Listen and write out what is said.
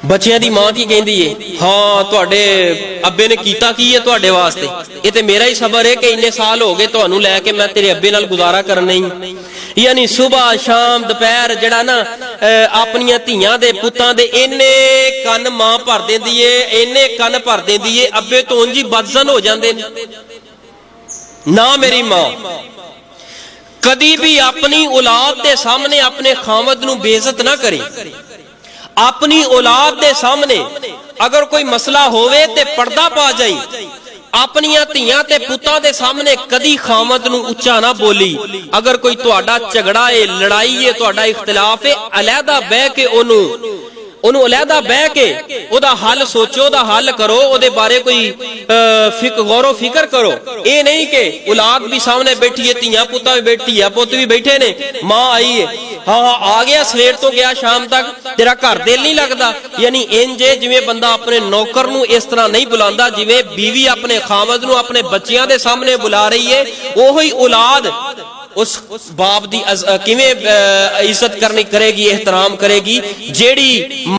बच्चियां दी मां की कहती है, हाँ तुहाडे अब्बे ने कीता की है तुहाडे वास्ते, ये तो मेरा ही सबर है कि इन्ने साल हो गए तुहानू लैके मैं तेरे अब्बे नाल गुजारा करना ही। यानी सुबह शाम दोपहर जड़ा ना अपनियां धीआं दे पुत्तां दे इन्ने कन मां भर देंदी है, इन्ने कन भर देंदी है, अब्बे तो उंज ही बदजन हो जांदे ना। मेरी मां कदी भी अपनी औलाद के सामने अपने खामद नू बेइज्जत ना करे। अपनी औलाद के सामने अगर कोई मसला होवे ते पर्दा पा जाई। अपनियां धीआं ते पुत्तां दे सामने कदी खामद नू उच्चा ना बोली। अगर कोई तुहाडा झगड़ा है, लड़ाई है, तुहाडा इख्तिलाफ है, अलहदा बह के ओनू अलहदा बह के ओदा हल सोचो, ओदा हल करो, ओदे बारे कोई गौरो फिक्र करो। ये नहीं कि औलाद भी सामने बैठी है, धीआं पुत्ता भी बैठी है, पुत्त भी बैठे ने, मां आई है, हाँ आ गया सवेर तो गया शाम तक, तेरा घर दिल नहीं लगता। यानी इंज जिवें बंदा अपने नौकर नू इस तरह नहीं बुलांदा जिवें बीवी अपने खामद नू अपने बच्चियां दे सामने बुला रही है। ओही औलाद उस बाप दी किवें इज्जत करनी करेगी, एहतराम करेगी जेड़ी